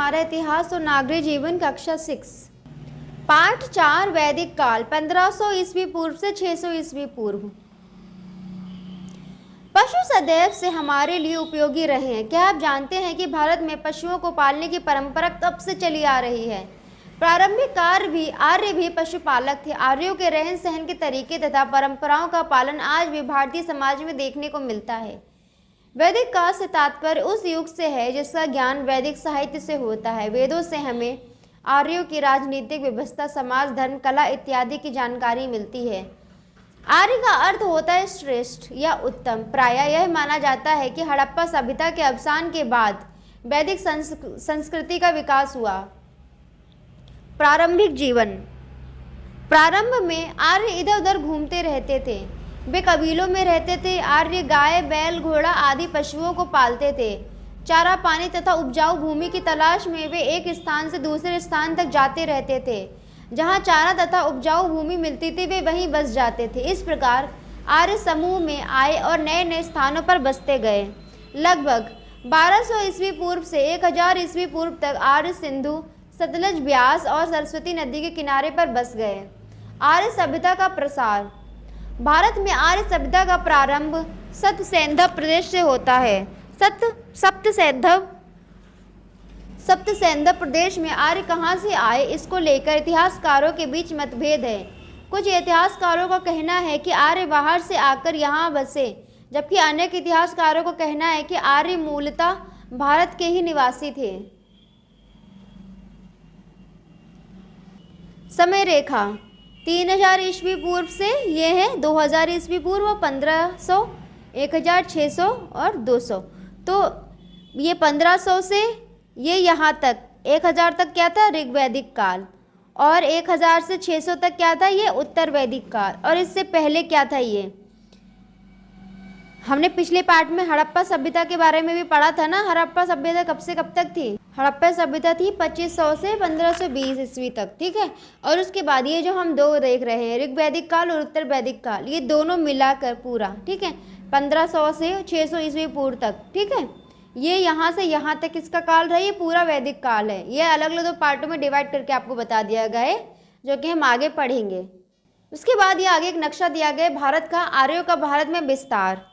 हमारा इतिहास और नागरिक जीवन कक्षा 6 पाठ 4 वैदिक काल 1500 ईस्वी पूर्व से 600 ईस्वी पूर्व। पशु सदैव से हमारे लिए उपयोगी रहे हैं। क्या आप जानते हैं कि भारत में पशुओं को पालने की परंपरा कब से चली आ रही है? प्रारंभिक आर्य भी पशुपालक थे। आर्यों के रहन सहन के तरीके तथा परंपराओं का पालन आज भी भारतीय समाज में देखने को मिलता है। वैदिक काल से तात्पर्य उस युग से है जिसका ज्ञान वैदिक साहित्य से होता है। वेदों से हमें आर्यों की राजनीतिक व्यवस्था, समाज, धर्म, कला इत्यादि की जानकारी मिलती है। आर्य का अर्थ होता है श्रेष्ठ या उत्तम। प्रायः यह माना जाता है कि हड़प्पा सभ्यता के अवसान के बाद वैदिक संस्कृति का विकास हुआ। प्रारंभिक जीवन। प्रारंभ में आर्य इधर उधर घूमते रहते थे। वे कबीलों में रहते थे। आर्य गाय, बैल, घोड़ा आदि पशुओं को पालते थे। चारा पानी तथा उपजाऊ भूमि की तलाश में वे एक स्थान से दूसरे स्थान तक जाते रहते थे। जहाँ चारा तथा उपजाऊ भूमि मिलती थी वे वहीं बस जाते थे। इस प्रकार आर्य समूह में आए और नए नए स्थानों पर बसते गए। लगभग 1200 ईस्वी पूर्व से 1000 ईस्वी पूर्व तक आर्य सिंधु, सतलज, ब्यास और सरस्वती नदी के किनारे पर बस गए। आर्य सभ्यता का प्रसार। भारत में आर्य सभ्यता का प्रारंभ सप्तसैंधव प्रदेश से होता है। सप्तसैंधव प्रदेश में आर्य कहाँ से आए, इसको लेकर इतिहासकारों के बीच मतभेद है। कुछ इतिहासकारों का कहना है कि आर्य बाहर से आकर यहाँ बसे, जबकि अनेक इतिहासकारों का कहना है कि आर्य मूलतः भारत के ही निवासी थे। समय रेखा 3000 ईस्वी पूर्व से ये है 2000 ईस्वी पूर्व, 1500, 1600 और 200। तो ये 1500 से ये यहाँ तक 1000 तक क्या था? ऋग्वैदिक काल। और 1000 से 600 तक क्या था? ये उत्तर वैदिक काल। और इससे पहले क्या था? ये हमने पिछले पार्ट में हड़प्पा सभ्यता के बारे में भी पढ़ा था ना। हड़प्पा सभ्यता कब से कब तक थी? हड़प्पा सभ्यता थी 2500 से 1520 ईस्वी तक, ठीक है। और उसके बाद ये जो हम दो देख रहे हैं, ऋग्वैदिक काल और उत्तर वैदिक काल, ये दोनों मिलाकर पूरा, ठीक है, 1500 से 600 ईस्वी पूर्व तक, ठीक है। ये यहाँ से यहाँ तक इसका काल रहा, ये पूरा वैदिक काल है। ये अलग अलग दो पार्टों में डिवाइड करके आपको बता दिया गया है, जो कि हम आगे पढ़ेंगे। उसके बाद ये आगे एक नक्शा दिया गया है भारत का, आर्यों का भारत में विस्तार।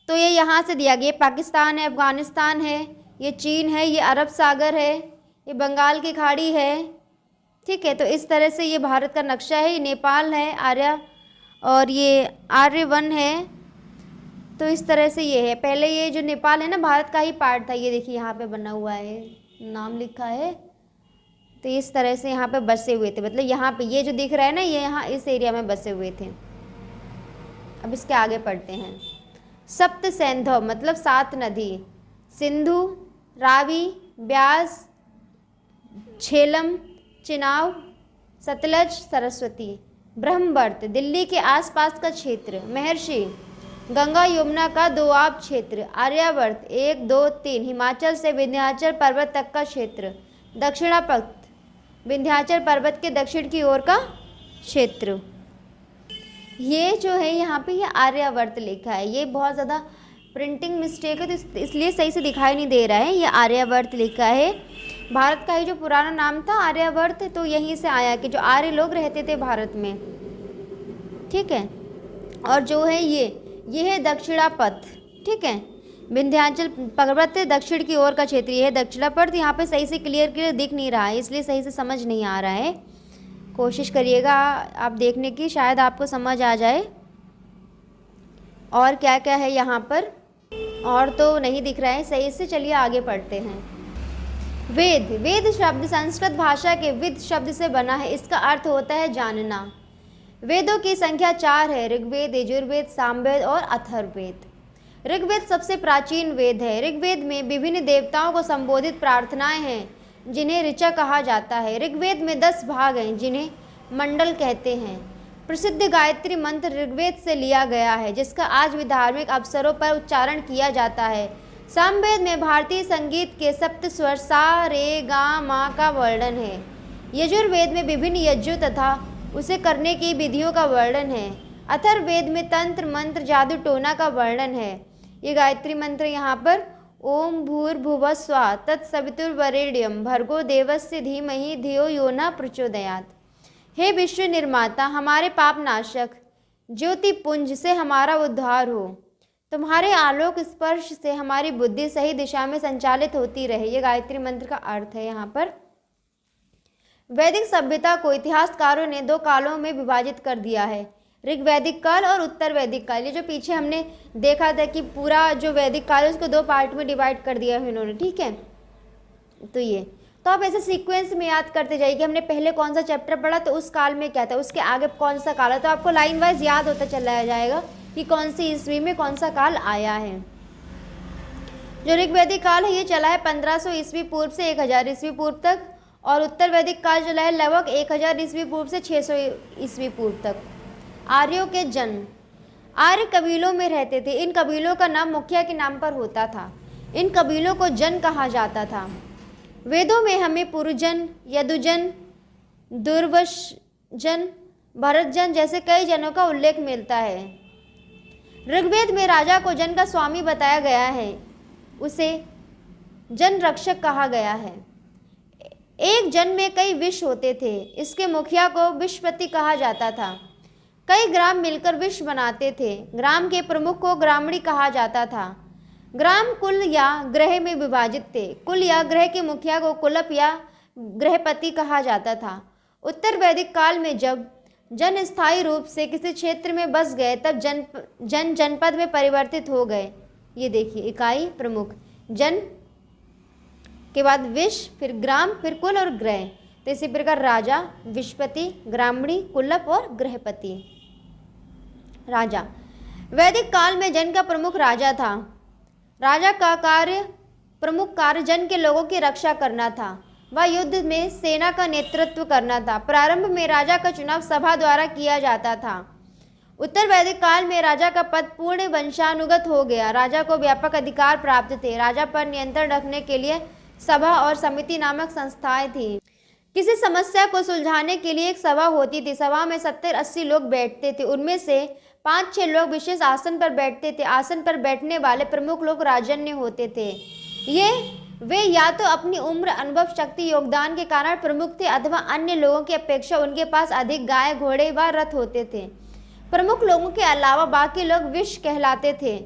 तो ये यहाँ से दिया गया, ये पाकिस्तान है, अफगानिस्तान है, ये चीन है, ये अरब सागर है, ये बंगाल की खाड़ी है, ठीक है। तो इस तरह से ये भारत का नक्शा है। ये नेपाल है आर्य, और ये आर्यवन है। तो इस तरह से ये है। पहले ये जो नेपाल है ना, भारत का ही पार्ट था। ये देखिए यहाँ पे बना हुआ है, नाम लिखा है। तो इस तरह से यहाँ पे बसे हुए थे, मतलब यहाँ पे ये जो दिख रहा है ना, ये यहाँ इस एरिया में बसे हुए थे। अब इसके आगे पढ़ते हैं। सप्तसैंधव मतलब 7 नदी, सिंधु, रावी, ब्यास, झेलम, चिनाब, सतलज, सरस्वती। ब्रह्मवर्त दिल्ली के आसपास का क्षेत्र। महर्षि गंगा यमुना का दोआब क्षेत्र। आर्यावर्त 1, 2, 3 हिमाचल से विंध्याचल पर्वत तक का क्षेत्र। दक्षिणापथ विंध्याचल पर्वत के दक्षिण की ओर का क्षेत्र। ये जो है यहाँ पे ये आर्यावर्त लिखा है। ये बहुत ज़्यादा प्रिंटिंग मिस्टेक है, तो इसलिए सही से दिखाई नहीं दे रहा है। ये आर्यावर्त लिखा है। भारत का ही जो पुराना नाम था आर्यावर्त, तो यहीं से आया कि जो आर्य लोग रहते थे भारत में, ठीक है। और जो है ये है दक्षिणापथ, ठीक है। विंध्याचल पर्वत दक्षिण की ओर का क्षेत्र, ये है दक्षिणापथ। यहाँ पे सही से क्लियर दिख नहीं रहा है, इसलिए सही से समझ नहीं आ रहा है। कोशिश करिएगा आप देखने की, शायद आपको समझ आ जाए। और क्या क्या है यहाँ पर, और तो नहीं दिख रहा है सही से। चलिए आगे पढ़ते हैं। वेद शब्द संस्कृत भाषा के विद शब्द से बना है। इसका अर्थ होता है जानना। वेदों की संख्या 4 है, ऋग्वेद, यजुर्वेद, सामवेद और अथर्ववेद। ऋग्वेद सबसे प्राचीन वेद है। ऋग्वेद में विभिन्न देवताओं को संबोधित प्रार्थनाएं हैं, जिन्हें ऋचा कहा जाता है। ऋग्वेद में 10 भाग हैं, जिन्हें मंडल कहते हैं। प्रसिद्ध गायत्री मंत्र ऋग्वेद से लिया गया है, जिसका आज भी धार्मिक अवसरों पर उच्चारण किया जाता है। सामवेद में भारतीय संगीत के सप्त स्वर सा, रे, गा, मा का वर्णन है। यजुर्वेद में विभिन्न यज्ञों तथा उसे करने की विधियों का वर्णन है। अथर्ववेद में तंत्र, मंत्र, जादू टोना का वर्णन है। ये गायत्री मंत्र यहाँ पर ओम भूर्भुवः स्वः तत्सवितुर्वरेण्यं भर्गो देवस्य धीमहि धियो यो न प्रचोदयात्। हे विश्व निर्माता, हमारे पाप नाशक ज्योति पुंज से हमारा उद्धार हो। तुम्हारे आलोक स्पर्श से हमारी बुद्धि सही दिशा में संचालित होती रहे। ये गायत्री मंत्र का अर्थ है। यहाँ पर वैदिक सभ्यता को इतिहासकारों ने दो कालों में विभाजित कर दिया है, ऋग वैदिक काल और उत्तर वैदिक काल। ये जो पीछे हमने देखा था कि पूरा जो वैदिक काल है उसको दो पार्ट में डिवाइड कर दिया है इन्होंने, ठीक है। तो ये तो आप ऐसे सीक्वेंस में याद करते जाइए कि हमने पहले कौन सा चैप्टर पढ़ा तो उस काल में क्या था, उसके आगे कौन सा काल है, तो आपको लाइन वाइज याद होता चला जाएगा कि कौन सी ईस्वी में कौन सा काल आया है। जो ऋग वैदिक काल है ये चला है 1500 ईस्वी पूर्व से 1000 ईस्वी पूर्व तक, और उत्तर वैदिक काल चला है लगभग 1000 ईस्वी पूर्व से 600 ईस्वी पूर्व तक। आर्यों के जन्म। आर्य कबीलों में रहते थे। इन कबीलों का नाम मुखिया के नाम पर होता था। इन कबीलों को जन कहा जाता था। वेदों में हमें पुरुजन, यदुजन, दुर्वशजन, भरतजन जैसे कई जनों का उल्लेख मिलता है। ऋग्वेद में राजा को जन का स्वामी बताया गया है, उसे जन रक्षक कहा गया है। एक जन में कई विष होते थे, इसके मुखिया को विषपति कहा जाता था। कई ग्राम मिलकर विष बनाते थे। ग्राम के प्रमुख को ग्रामणी कहा जाता था। ग्राम कुल या ग्रह में विभाजित थे। कुल या ग्रह के मुखिया को कुलप या ग्रहपति कहा जाता था। उत्तर वैदिक काल में जब जन स्थायी रूप से किसी क्षेत्र में बस गए तब जनपद में परिवर्तित हो गए। ये देखिए, इकाई, प्रमुख, जन के बाद विष, फिर ग्राम, फिर कुल और ग्रह। तो इसी प्रकार राजा, विषपति, ग्रामणी, कुलप और ग्रहपति। राजा। वैदिक काल में जन का प्रमुख राजा था। राजा का प्रमुख कार्य जन के लोगों की रक्षा करना था। वह युद्ध में सेना का नेतृत्व करना था। प्रारंभ में राजा का चुनाव सभा द्वारा किया जाता था। उत्तर वैदिक काल में राजा का पद पूर्ण वंशानुगत हो गया। राजा को व्यापक अधिकार प्राप्त थे। राजा पर नियंत्रण रखने के लिए सभा और समिति नामक संस्थाएं थी। किसी समस्या को सुलझाने के लिए एक सभा होती थी। सभा में 70-80 लोग बैठते थे। उनमें से 5-6 लोग विशेष आसन पर बैठते थे। आसन पर बैठने वाले प्रमुख लोग राजन्य होते थे। वे या तो अपनी उम्र, अनुभव, शक्ति, योगदान के कारण प्रमुख थे अथवा अन्य लोगों की अपेक्षा उनके पास अधिक गाय, घोड़े व रथ होते थे। प्रमुख लोगों के अलावा बाकी लोग विश कहलाते थे।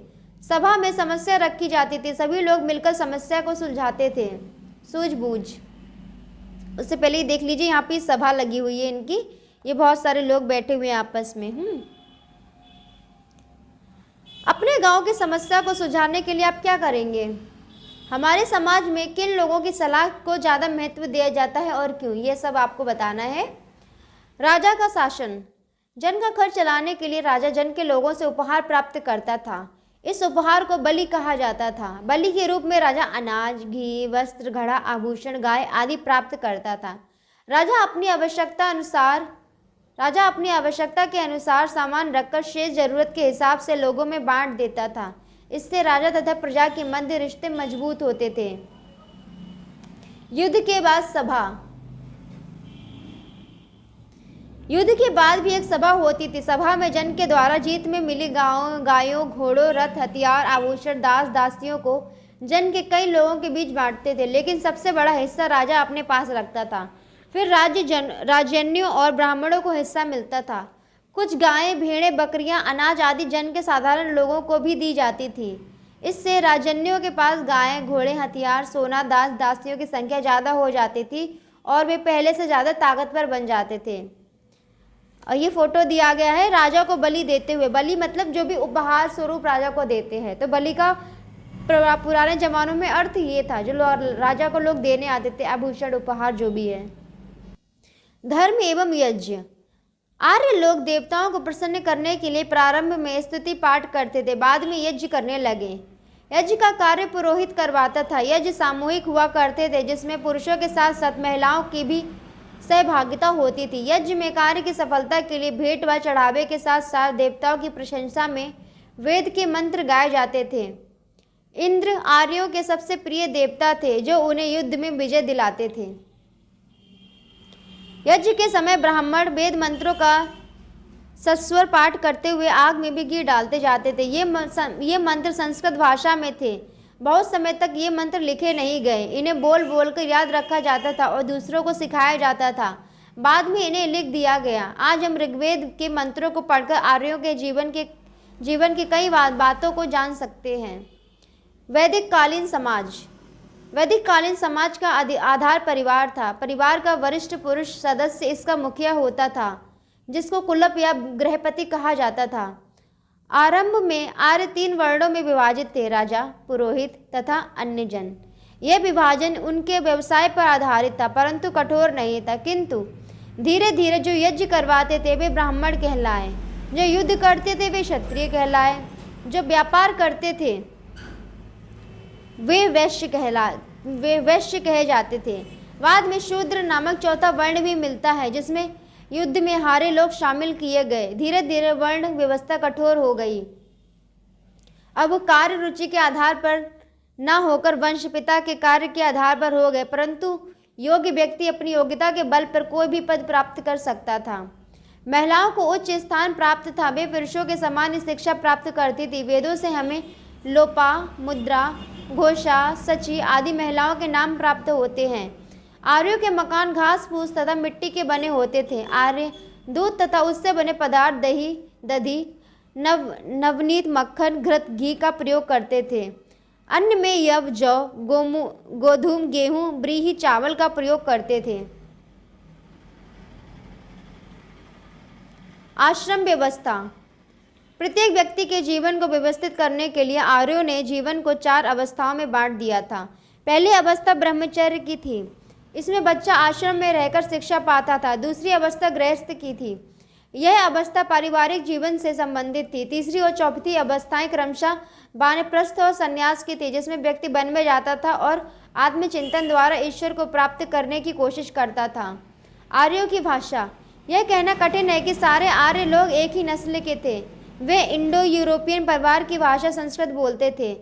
सभा में समस्या रखी जाती थी। सभी लोग मिलकर समस्या को सुलझाते थे। सूझबूझ। उससे पहले ही देख लीजिए, यहाँ पे सभा लगी हुई है इनकी। ये बहुत सारे लोग बैठे हुए हैं आपस में। अपने गांव की समस्या को सुलझाने के लिए आप क्या करेंगे? हमारे समाज में किन लोगों की सलाह को ज़्यादा महत्व दिया जाता है और क्यों, ये सब आपको बताना है। राजा का शासन। जन का खर्च चलाने के लिए राजा जन के लोगों से उपहार प्राप्त करता था। इस उपहार को बलि कहा जाता था। बलि के रूप में राजा अनाज, घी, वस्त्र, घड़ा, आभूषण, गाय आदि प्राप्त करता था। राजा अपनी आवश्यकता के अनुसार सामान रखकर शेष जरूरत के हिसाब से लोगों में बांट देता था। इससे राजा तथा प्रजा के मध्य रिश्ते मजबूत होते थे। युद्ध के बाद सभा। युद्ध के बाद भी एक सभा होती थी। सभा में जन के द्वारा जीत में मिली गायों, घोड़ों, रथ, हथियार, आभूषण, दास दासियों को जन के कई लोगों के बीच बांटते थे, लेकिन सबसे बड़ा हिस्सा राजा अपने पास रखता था। फिर राजन्यों और ब्राह्मणों को हिस्सा मिलता था। कुछ गायें, भेड़ें, बकरियां, अनाज आदि जन के साधारण लोगों को भी दी जाती थी। इससे राजन्यों के पास गायें, घोड़े, हथियार, सोना, दास दासियों की संख्या ज़्यादा हो जाती थी और वे पहले से ज़्यादा ताकतवर बन जाते थे। और ये फोटो दिया गया है राजा को बलि देते हुए। बलि मतलब जो भी उपहार स्वरूप राजा को देते हैं। तो बलि का पुराने जमानों में अर्थ ये था, जो राजा को लोग देने आते थे, आभूषण, उपहार, जो भी है। धर्म एवं यज्ञ। आर्य लोग देवताओं को प्रसन्न करने के लिए प्रारंभ में स्तुति पाठ करते थे, बाद में यज्ञ करने लगे। यज्ञ का कार्य पुरोहित करवाता था। यज्ञ सामूहिक हुआ करते थे, जिसमें पुरुषों के साथ साथ महिलाओं की भी सहभागिता होती थी। यज्ञ में कार्य की सफलता के लिए भेंट व चढ़ावे के साथ साथ देवताओं की प्रशंसा में वेद के मंत्र गाए जाते थे। इंद्र आर्यों के सबसे प्रिय देवता थे, जो उन्हें युद्ध में विजय दिलाते थे। यज्ञ के समय ब्राह्मण वेद मंत्रों का सस्वर पाठ करते हुए आग में भी घी डालते जाते थे। ये मंत्र संस्कृत भाषा में थे। बहुत समय तक ये मंत्र लिखे नहीं गए, इन्हें बोल बोल कर याद रखा जाता था और दूसरों को सिखाया जाता था। बाद में इन्हें लिख दिया गया। आज हम ऋग्वेद के मंत्रों को पढ़कर आर्यों के जीवन की कई बातों को जान सकते हैं। वैदिक कालीन समाज। वैदिक कालीन समाज का आधार परिवार था। परिवार का वरिष्ठ पुरुष सदस्य इसका मुखिया होता था, जिसको कुलप या गृहपति कहा जाता था। आरंभ में आर्य 3 वर्णों में विभाजित थे, राजा, पुरोहित तथा अन्य जन। यह विभाजन उनके व्यवसाय पर आधारित था, परंतु कठोर नहीं था। किंतु धीरे धीरे जो यज्ञ करवाते थे वे ब्राह्मण कहलाए, जो युद्ध करते थे वे क्षत्रिय कहलाए, जो व्यापार करते थे वे वैश्य कहे जाते थे। बाद में शूद्र नामक चौथा वर्ण भी मिलता है, जिसमें युद्ध में हारे लोग शामिल किए गए। धीरे धीरे वर्ण व्यवस्था कठोर हो गई। अब कार्य रुचि के आधार पर न होकर वंश पिता के कार्य के आधार पर हो गए, परंतु योग्य व्यक्ति अपनी योग्यता के बल पर कोई भी पद प्राप्त कर सकता था। महिलाओं को उच्च स्थान प्राप्त था, वे पुरुषों के समान शिक्षा प्राप्त करती थी। वेदों से हमें लोपा, मुद्रा, घोषा, सची आदि महिलाओं के नाम प्राप्त होते हैं। आर्यों के मकान घास फूस तथा मिट्टी के बने होते थे। आर्य दूध तथा उससे बने पदार्थ, दही, दधी, नवनीत, मक्खन, घृत, घी का प्रयोग करते थे। अन्न में यव, जौ, गोधूम, गेहूं, ब्रीही, चावल का प्रयोग करते थे। आश्रम व्यवस्था। प्रत्येक व्यक्ति के जीवन को व्यवस्थित करने के लिए आर्यों ने जीवन को 4 अवस्थाओं में बांट दिया था। पहली अवस्था ब्रह्मचर्य की थी, इसमें बच्चा आश्रम में रहकर शिक्षा पाता था। दूसरी अवस्था गृहस्थ की थी, यह अवस्था पारिवारिक जीवन से संबंधित थी। तीसरी और चौथी अवस्थाएं क्रमशः वानप्रस्थ और संन्यास की थी, जिसमें व्यक्ति वन में जाता था और आत्मचिंतन द्वारा ईश्वर को प्राप्त करने की कोशिश करता था। आर्यों की भाषा। यह कहना कठिन है कि सारे आर्य लोग एक ही नस्ल के थे। वे इंडो यूरोपियन परिवार की भाषा संस्कृत बोलते थे।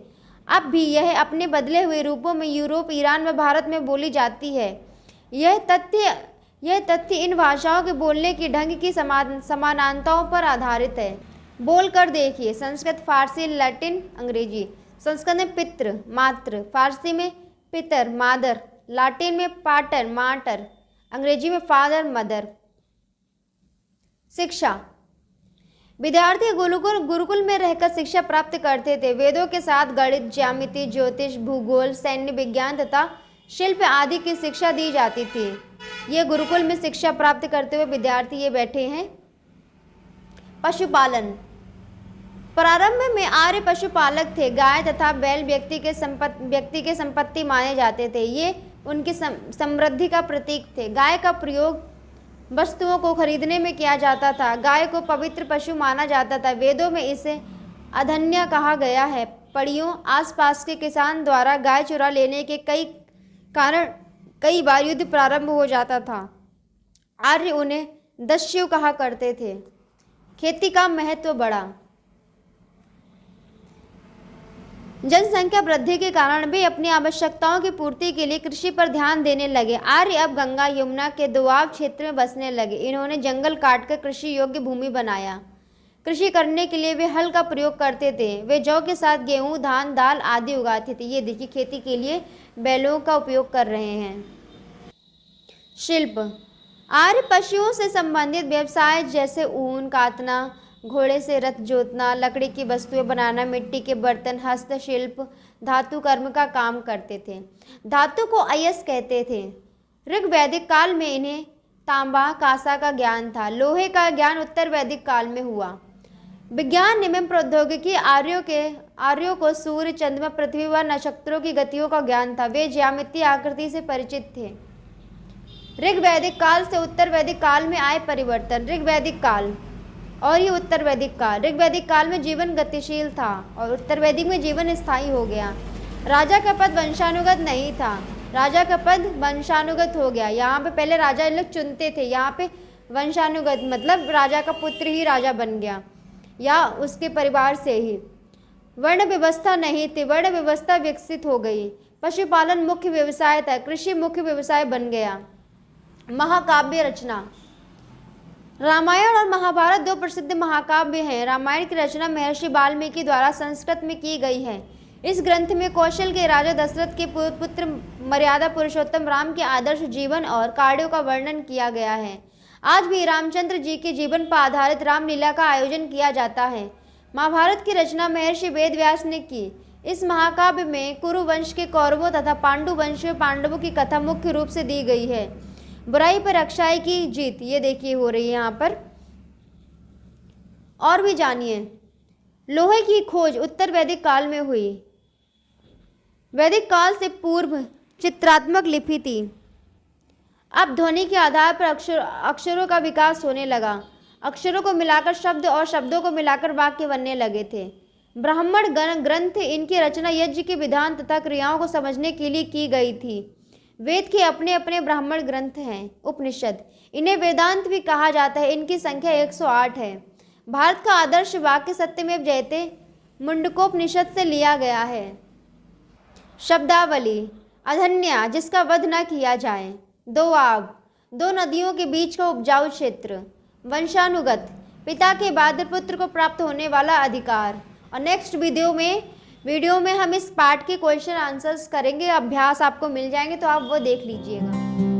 अब भी यह अपने बदले हुए रूपों में यूरोप, ईरान व भारत में बोली जाती है। यह तथ्य इन भाषाओं के बोलने की ढंग की समानांताओं पर आधारित है। बोल कर देखिए। संस्कृत, फारसी, लैटिन, अंग्रेजी। संस्कृत में पितृ, मातृ, फारसी में पितर, मादर, लाटिन में पाटर, माटर, अंग्रेजी में फादर, मदर। शिक्षा। विद्यार्थी गुरुकुल में रहकर शिक्षा प्राप्त करते थे। वेदों के साथ गणित, ज्यामिति, ज्योतिष, भूगोल, सैन्य विज्ञान तथा शिल्प आदि की शिक्षा दी जाती थी। ये गुरुकुल में शिक्षा प्राप्त करते हुए विद्यार्थी ये बैठे हैं। पशुपालन। प्रारंभ में आर्य पशुपालक थे। गाय तथा बैल व्यक्ति के संपत्ति माने जाते थे। ये उनकी समृद्धि का प्रतीक थे। गाय का प्रयोग वस्तुओं को खरीदने में किया जाता था। गाय को पवित्र पशु माना जाता था। वेदों में इसे अधन्य कहा गया है। पड़ियों आसपास के किसान द्वारा गाय चुरा लेने के कारण कई बार युद्ध प्रारंभ हो जाता था। आर्य उन्हें दस्यु कहा करते थे। खेती का महत्व बढ़ा। जनसंख्या वृद्धि के कारण वे अपनी आवश्यकताओं की पूर्ति के लिए कृषि पर ध्यान देने लगे। आर्य अब गंगा यमुना के दोआब क्षेत्र में बसने लगे। इन्होंने जंगल काटकर कृषि योग्य भूमि बनाया। कृषि करने के लिए वे हल का प्रयोग करते थे। वे जौ के साथ गेहूं, धान, दाल आदि उगाते थे। ये देखिए खेती के लिए बैलों का उपयोग कर रहे हैं। शिल्प। आर्य पशुओं से संबंधित व्यवसाय जैसे ऊन काटना, घोड़े से रथ जोतना, लकड़ी की वस्तुएं बनाना, मिट्टी के बर्तन, हस्तशिल्प, धातु कर्म का काम करते थे। धातु को अयस कहते थे। ऋग वैदिक काल में इन्हें तांबा, कांसा का ज्ञान था। लोहे का ज्ञान उत्तर वैदिक काल में हुआ। विज्ञान एवं प्रौद्योगिकी। आर्यों को सूर्य, चंद्रमा, पृथ्वी व नक्षत्रों की गतियों का ज्ञान था। वे ज्यामितीय आकृति से परिचित थे। ऋग वैदिक काल से उत्तर वैदिक काल में आए परिवर्तन। ऋग वैदिक काल और ये उत्तर वैदिक काल। ऋग वैदिक काल में जीवन गतिशील था और उत्तर वैदिक में जीवन स्थायी हो गया। राजा का पद वंशानुगत नहीं था, राजा का पद वंशानुगत हो गया। यहाँ पे पहले राजा लोग चुनते थे, यहाँ पे वंशानुगत मतलब राजा का पुत्र ही राजा बन गया या उसके परिवार से ही। वर्ण व्यवस्था नहीं थी, वर्ण व्यवस्था विकसित हो गई। पशुपालन मुख्य व्यवसाय था, कृषि मुख्य व्यवसाय बन गया। महाकाव्य रचना। रामायण और महाभारत 2 प्रसिद्ध महाकाव्य हैं। रामायण की रचना महर्षि वाल्मीकि द्वारा संस्कृत में की गई है। इस ग्रंथ में कौशल के राजा दशरथ के पुत्र मर्यादा पुरुषोत्तम राम के आदर्श जीवन और कार्यों का वर्णन किया गया है। आज भी रामचंद्र जी के जीवन पर आधारित रामलीला का आयोजन किया जाता है। महाभारत की रचना महर्षि वेद व्यास ने की। इस महाकाव्य में कुरु वंश के कौरवों तथा पांडु वंश में पांडवों की कथा मुख्य रूप से दी गई है। बुराई पर अच्छाई की जीत, ये देखिए हो रही है यहाँ पर। और भी जानिए, लोहे की खोज उत्तर वैदिक काल में हुई। वैदिक काल से पूर्व चित्रात्मक लिपि थी। अब ध्वनि के आधार पर अक्षरों का विकास होने लगा। अक्षरों को मिलाकर शब्द और शब्दों को मिलाकर वाक्य बनने लगे थे। ब्राह्मण ग्रंथ इनकी रचना यज्ञ के विधान तथा क्रियाओं को समझने के लिए की गई थी। वेद के अपने अपने ब्राह्मण ग्रंथ हैं। उपनिषद, इन्हें वेदांत भी कहा जाता है। इनकी संख्या 108 है। भारत का आदर्श वाक्य सत्यमेव जयते मुंडकोपनिषद से लिया गया है। शब्दावली, अधन्या, जिसका वध न किया जाए। दोआब, दो नदियों के बीच का उपजाऊ क्षेत्र। वंशानुगत, पिता के बाद पुत्र को प्राप्त होने वाला अधिकार। और नेक्स्ट वीडियो में हम इस पार्ट के क्वेश्चन आंसर्स करेंगे। अभ्यास आपको मिल जाएंगे तो आप वो देख लीजिएगा।